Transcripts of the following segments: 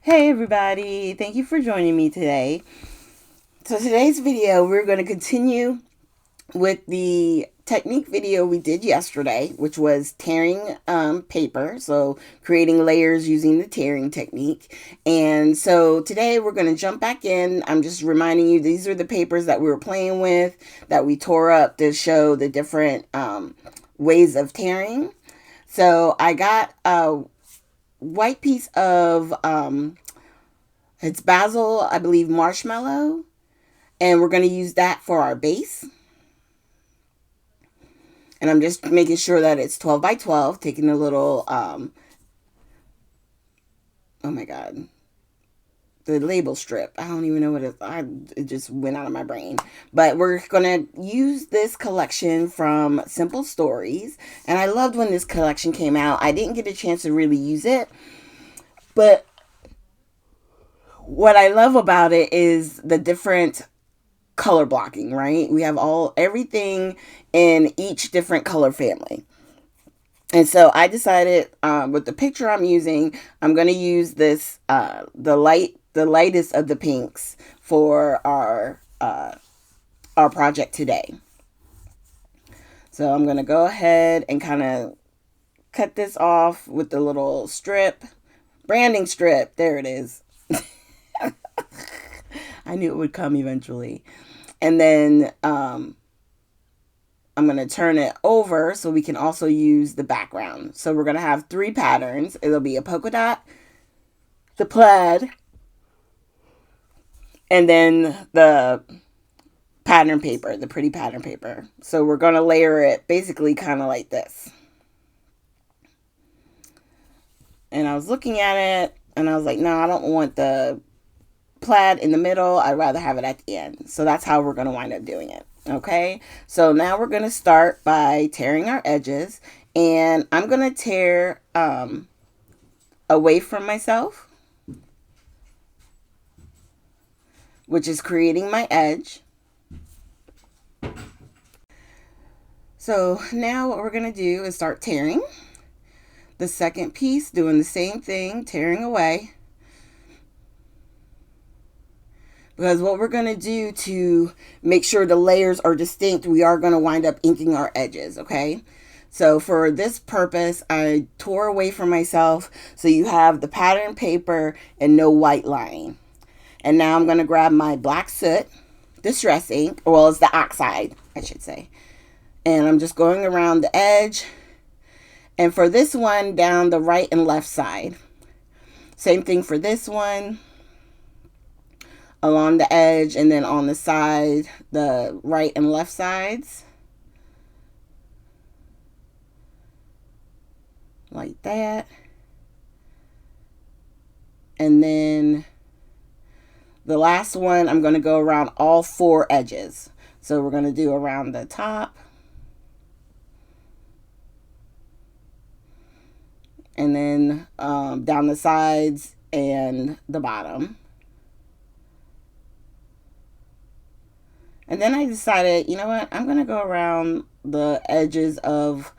Hey everybody, thank you for joining me today. So today's video, we're going to continue with the technique video we did yesterday, which was tearing paper, so creating layers using the tearing technique. And so today we're going to jump back in. I'm just reminding you, these are the papers that we were playing with, that we tore up to show the different ways of tearing. So I got a white piece of it's basil, I believe, marshmallow, and we're going to use that for our base. And I'm just making sure that it's 12 by 12, taking a little, oh my God, the label strip. I don't even know what it just went out of my brain. But we're going to use this collection from Simple Stories. And I loved when this collection came out. I didn't get a chance to really use it, but what I love about it is the different color blocking, right? We have everything in each different color family. And so I decided with the picture I'm using, I'm going to use this, the lightest of the pinks for our project today. So I'm going to go ahead and kind of cut this off with the little strip, branding strip. There it is. I knew it would come eventually. And then I'm going to turn it over so we can also use the background. So we're going to have 3 patterns. It'll be a polka dot, the plaid, and then the pattern paper, the pretty pattern paper. So we're going to layer it basically kind of like this. And I was looking at it and I was like, no, I don't want the plaid in the middle. I'd rather have it at the end. So that's how we're going to wind up doing it. Okay, so now we're going to start by tearing our edges, and I'm going to tear away from myself, which is creating my edge. So now what we're going to do is start tearing. The second piece, doing the same thing, tearing away. Because what we're going to do to make sure the layers are distinct, we are going to wind up inking our edges, okay? So for this purpose, I tore away from myself so you have the pattern paper and no white line. And now I'm going to grab my black soot, distress ink, well, it's the oxide, I should say. And I'm just going around the edge. And for this one, down the right and left side. Same thing for this one. Along the edge, and then on the side, the right and left sides, like that. And then the last one, I'm going to go around all 4 edges. So we're going to do around the top, and then down the sides and the bottom. And then I decided, you know what, I'm going to go around the edges of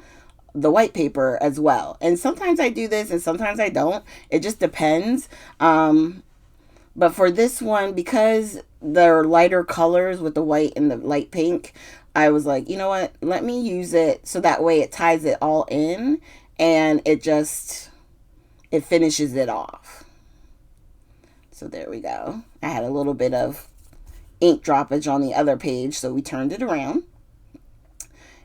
the white paper as well. And sometimes I do this and sometimes I don't. It just depends. But for this one, because they're lighter colors with the white and the light pink, I was like, you know what, let me use it so that way it ties it all in and it finishes it off. So there we go. I had a little bit of ink droppage on the other page, so we turned it around.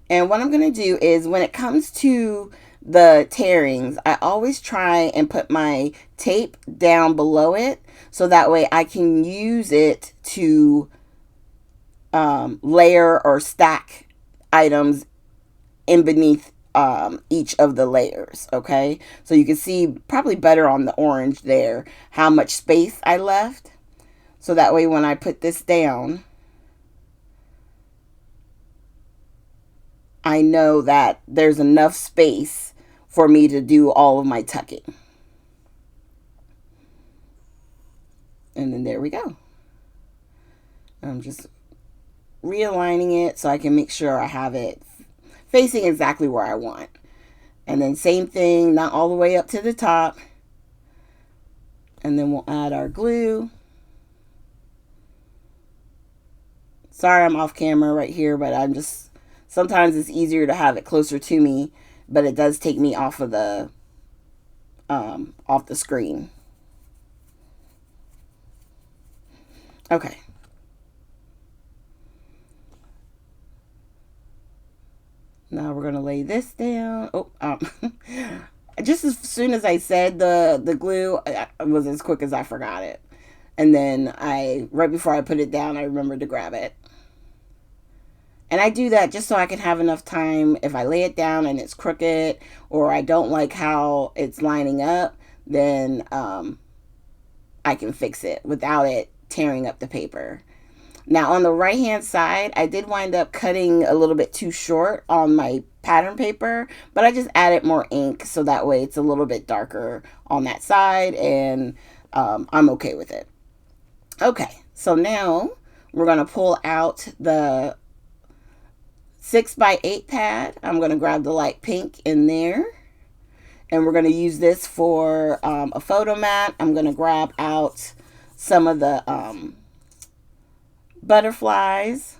And what I'm going to do is, when it comes to the tearings, I always try and put my tape down below it so that way I can use it to layer or stack items in beneath each of the layers. Okay, so you can see probably better on the orange there how much space I left. So that way when I put this down, I know that there's enough space for me to do all of my tucking. And then there we go. I'm just realigning it so I can make sure I have it facing exactly where I want. And then same thing, not all the way up to the top. And then we'll add our glue. Sorry I'm off camera right here, but I'm just, sometimes it's easier to have it closer to me, but it does take me off the screen. Okay. Now we're going to lay this down. Just as soon as I said the glue, it was as quick as I forgot it. And then right before I put it down, I remembered to grab it. And I do that just so I can have enough time if I lay it down and it's crooked or I don't like how it's lining up, then I can fix it without it tearing up the paper. Now on the right hand side, I did wind up cutting a little bit too short on my pattern paper, but I just added more ink so that way it's a little bit darker on that side, and I'm okay with it. Okay, so now we're going to pull out the 6x8 pad. I'm going to grab the light pink in there, and we're going to use this for a photo mat. I'm going to grab out some of the butterflies,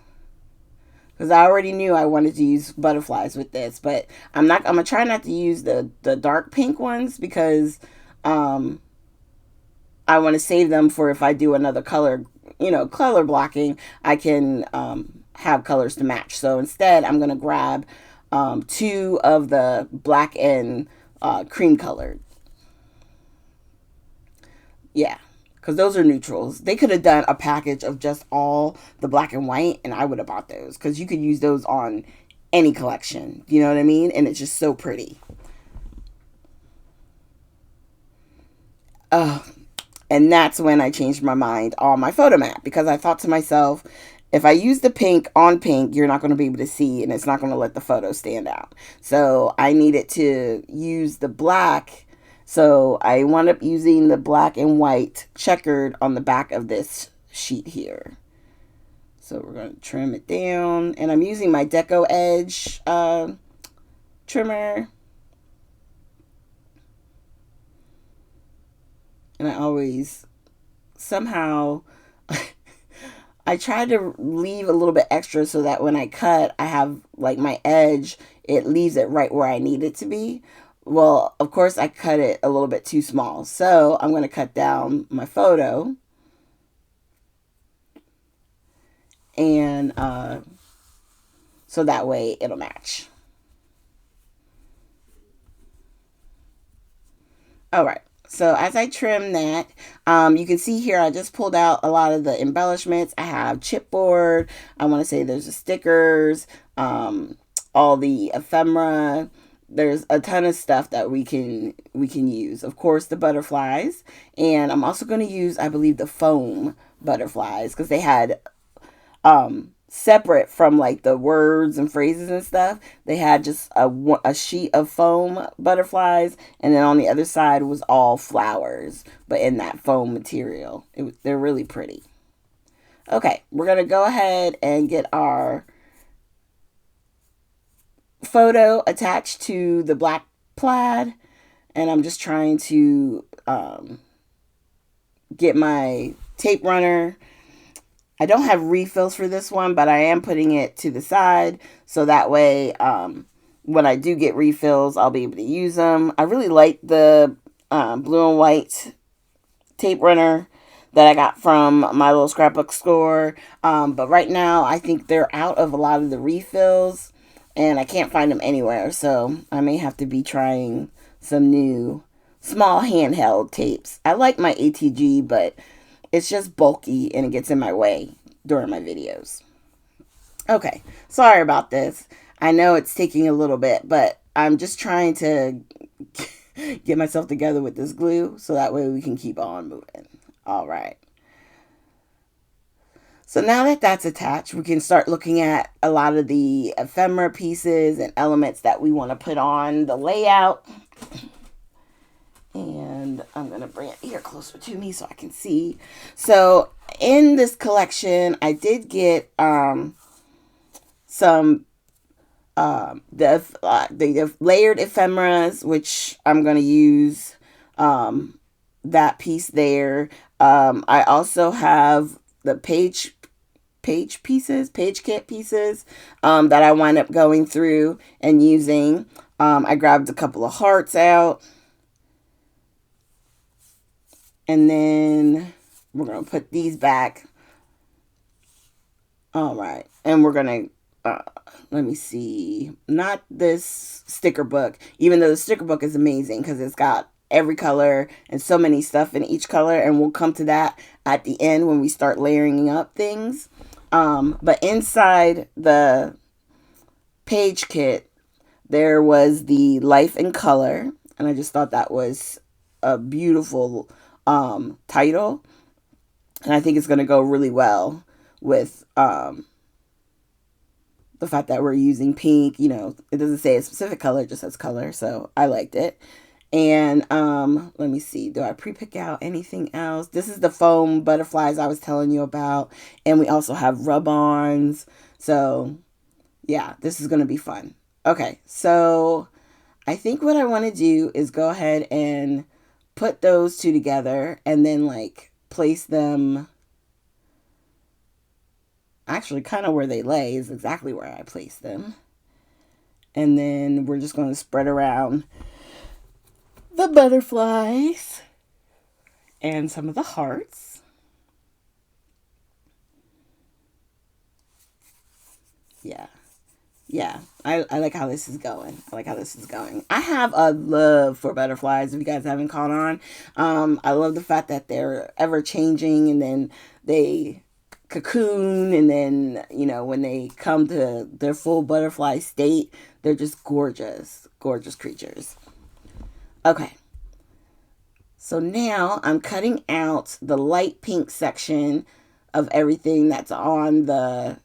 because I already knew I wanted to use butterflies with this, but I'm gonna try not to use the dark pink ones because I want to save them for if I do another color, color blocking, I can have colors to match. So instead I'm gonna grab 2 of the black and cream colored. Yeah, because those are neutrals. They could have done a package of just all the black and white, and I would have bought those because you could use those on any collection. You know what I mean? And it's just so pretty. And that's when I changed my mind on my photo mat, because I thought to myself, if I use the pink on pink, you're not going to be able to see, and it's not going to let the photo stand out. So I needed to use the black. So I wound up using the black and white checkered on the back of this sheet here. So we're going to trim it down. And I'm using my Deco Edge trimmer. And I always, somehow, I try to leave a little bit extra so that when I cut, I have like my edge, it leaves it right where I need it to be. Well, of course, I cut it a little bit too small. So I'm going to cut down my photo. And so that way it'll match. All right. So as I trim that, you can see here I just pulled out a lot of the embellishments. I have chipboard. I want to say there's the stickers, all the ephemera. There's a ton of stuff that we can use. Of course, the butterflies, and I'm also going to use, I believe, the foam butterflies, because they had separate from like the words and phrases and stuff. They had just a sheet of foam butterflies, and then on the other side was all flowers, but in that foam material. They're really pretty. Okay, we're going to go ahead and get our photo attached to the black plaid, and I'm just trying to get my tape runner. I don't have refills for this one, but I am putting it to the side so that way when I do get refills, I'll be able to use them. I really like the blue and white tape runner that I got from my little scrapbook store, but right now I think they're out of a lot of the refills, and I can't find them anywhere, so I may have to be trying some new small handheld tapes. I like my ATG, but it's just bulky and it gets in my way during my videos. Okay, sorry about this. I know it's taking a little bit, but I'm just trying to get myself together with this glue so that way we can keep on moving. All right. So now that that's attached, we can start looking at a lot of the ephemera pieces and elements that we want to put on the layout. And I'm going to bring it here closer to me so I can see. So in this collection, I did get some the layered ephemeras, which I'm going to use that piece there. I also have the page kit pieces that I wind up going through and using. I grabbed a couple of hearts out, and then we're going to put these back. All right. And we're going to, let me see, not this sticker book, even though the sticker book is amazing because it's got every color and so many stuff in each color. And we'll come to that at the end when we start layering up things. But inside the page kit, there was the Life in Color. And I just thought that was a beautiful title. And I think it's going to go really well with the fact that we're using pink. You know, it doesn't say a specific color, it just says color. So I liked it. And let me see, do I pre-pick out anything else? This is the foam butterflies I was telling you about. And we also have rub-ons. So yeah, this is going to be fun. Okay, so I think what I want to do is go ahead and put those two together and then like place them. Actually, kind of where they lay is exactly where I place them. And then we're just going to spread around the butterflies and some of the hearts. Yeah. Yeah, I like how this is going. I like how this is going. I have a love for butterflies, if you guys haven't caught on. I love the fact that they're ever changing, and then they cocoon, and then, you know, when they come to their full butterfly state, they're just gorgeous, gorgeous creatures. Okay, so now I'm cutting out the light pink section of everything that's on the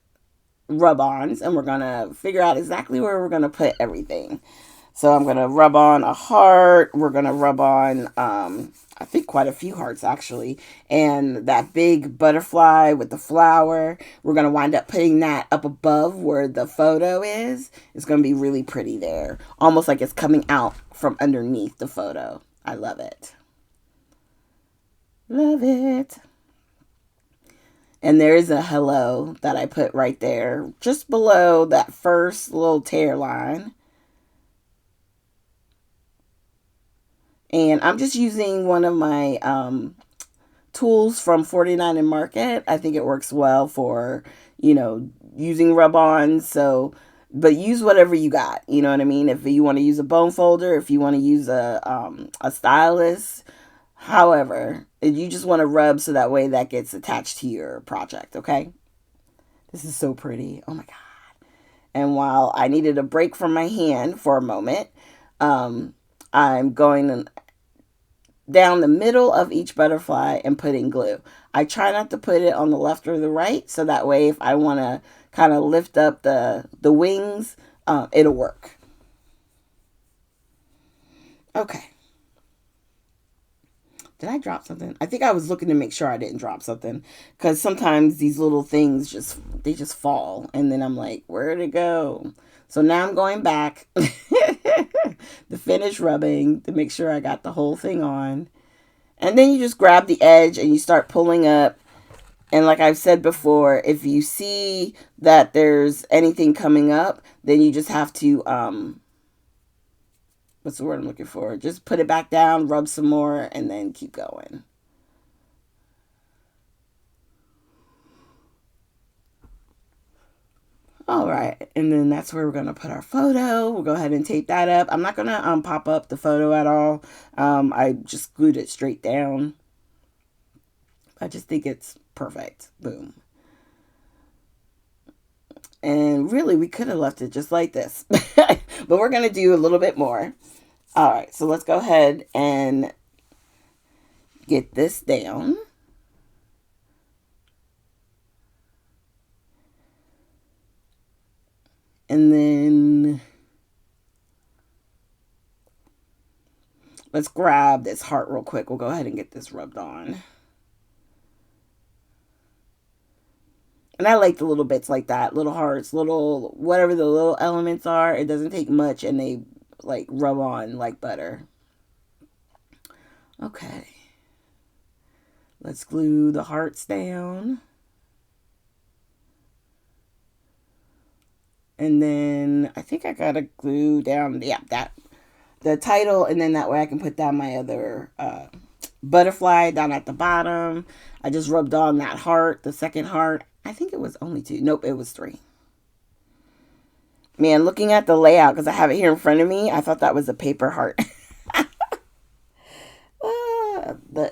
rub-ons, and we're gonna figure out exactly where we're gonna put everything. So I'm gonna rub on a heart. We're gonna rub on I think quite a few hearts actually, and that big butterfly with the flower. We're gonna wind up putting that up above where the photo is. It's gonna be really pretty there, almost like it's coming out from underneath the photo. I love it. Love it. And there is a hello that I put right there, just below that first little tear line. And I'm just using one of my tools from 49 and Market. I think it works well for, you know, using rub-ons. So, but use whatever you got. You know what I mean? If you want to use a bone folder, if you want to use a stylus, however, you just want to rub so that way that gets attached to your project, okay? This is so pretty. Oh my God. And while I needed a break from my hand for a moment, I'm going down the middle of each butterfly and putting glue. I try not to put it on the left or the right, so that way if I want to kind of lift up the wings, it'll work. Okay. Did I drop something? I think I was looking to make sure I didn't drop something, because sometimes these little things just fall, and then I'm like, where'd it go? So now I'm going back the finish rubbing to make sure I got the whole thing on. And then you just grab the edge and you start pulling up. And like I've said before, if you see that there's anything coming up, then you just have to what's the word I'm looking for? Just put it back down, rub some more, and then keep going. All right, and then that's where we're going to put our photo. We'll go ahead and tape that up. I'm not going to pop up the photo at all. I just glued it straight down. I just think it's perfect. Boom. And really, we could have left it just like this. But we're going to do a little bit more. All right, so let's go ahead and get this down. And then let's grab this heart real quick. We'll go ahead and get this rubbed on. And I like the little bits like that, little hearts, little, whatever the little elements are. It doesn't take much, and they like rub on like butter. Okay. Let's glue the hearts down. And then I think I gotta glue down, yeah, that the title, and then that way I can put down my other butterfly down at the bottom. I just rubbed on that heart, the second heart. I think it was only 2. Nope, it was 3. Man, looking at the layout, because I have it here in front of me, I thought that was a paper heart.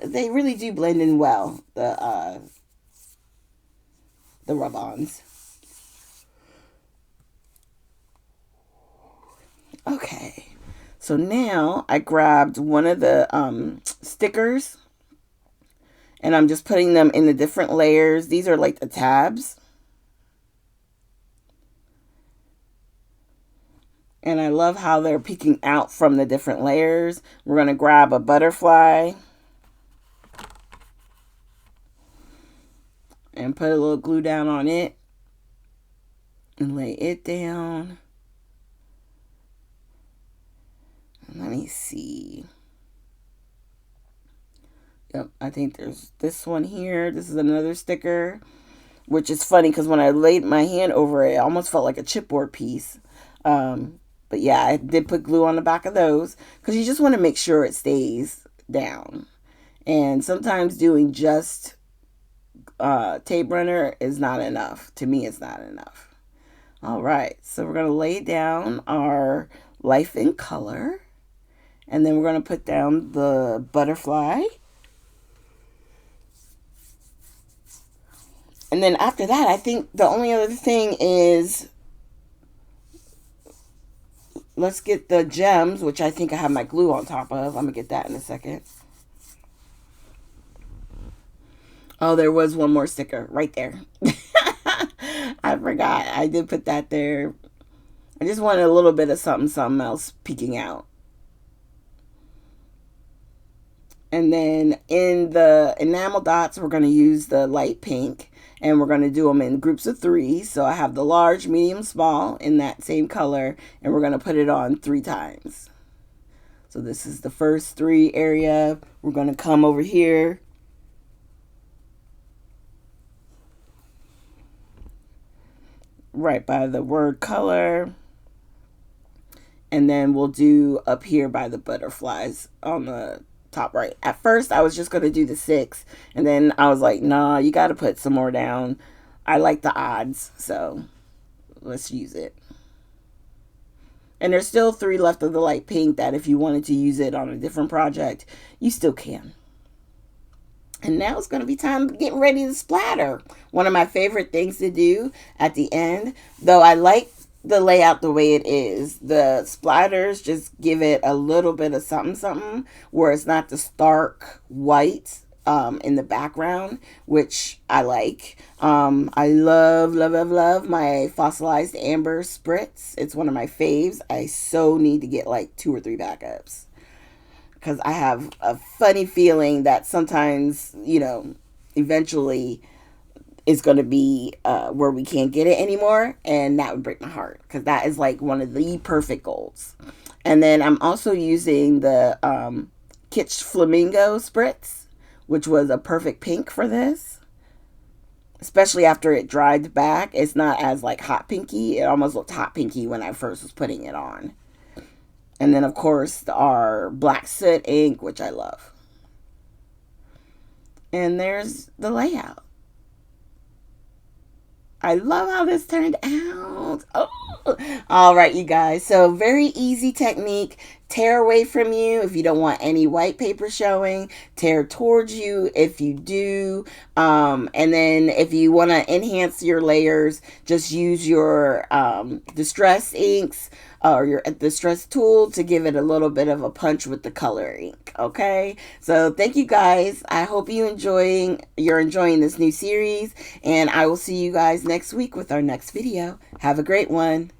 They really do blend in well, the rub-ons. Okay, so now I grabbed one of the stickers, and I'm just putting them in the different layers. These are like the tabs. And I love how they're peeking out from the different layers. We're going to grab a butterfly and put a little glue down on it and lay it down. Let me see. Yep, I think there's this one here. This is another sticker, which is funny because when I laid my hand over it, it almost felt like a chipboard piece. But yeah, I did put glue on the back of those because you just want to make sure it stays down. And sometimes doing just tape runner is not enough. To me, it's not enough. All right, so we're going to lay down our Life in Color. And then we're going to put down the butterfly. And then after that, I think the only other thing is, let's get the gems, which I think I have my glue on top of. I'm going to get that in a second. Oh, there was one more sticker right there. I forgot. I did put that there. I just wanted a little bit of something else peeking out. And then in the enamel dots, we're going to use the light pink. And we're going to do them in groups of 3. So I have the large, medium, small in that same color. And we're going to put it on 3 times. So this is the first 3 area. We're going to come over here. Right by the word color. And then we'll do up here by the butterflies on the top right. At first, I was just going to do the 6. And then I was like, nah, you got to put some more down. I like the odds, so let's use it. And there's still 3 left of the light pink that if you wanted to use it on a different project, you still can. And now it's going to be time to get ready to splatter. One of my favorite things to do at the end, though I like the layout the way it is. The splatters just give it a little bit of something where it's not the stark white in the background, which I like. I love my fossilized amber spritz. It's one of my faves. I so need to get like 2 or 3 backups because I have a funny feeling that sometimes, eventually is going to be where we can't get it anymore, and that would break my heart because that is like one of the perfect golds. And then I'm also using the Kitsch Flamingo Spritz, which was a perfect pink for this, especially after it dried back. It's not as like hot pinky. It almost looked hot pinky when I first was putting it on. And then of course our black soot ink, which I love. And there's the layout. I love how this turned out. Oh. All right, you guys. So very easy technique. Tear away from you if you don't want any white paper showing. Tear towards you if you do. And then if you want to enhance your layers, just use your distress inks or your distress tool to give it a little bit of a punch with the color ink. Okay, so thank you guys. I hope you're enjoying this new series, and I will see you guys next week with our next video. Have a great one.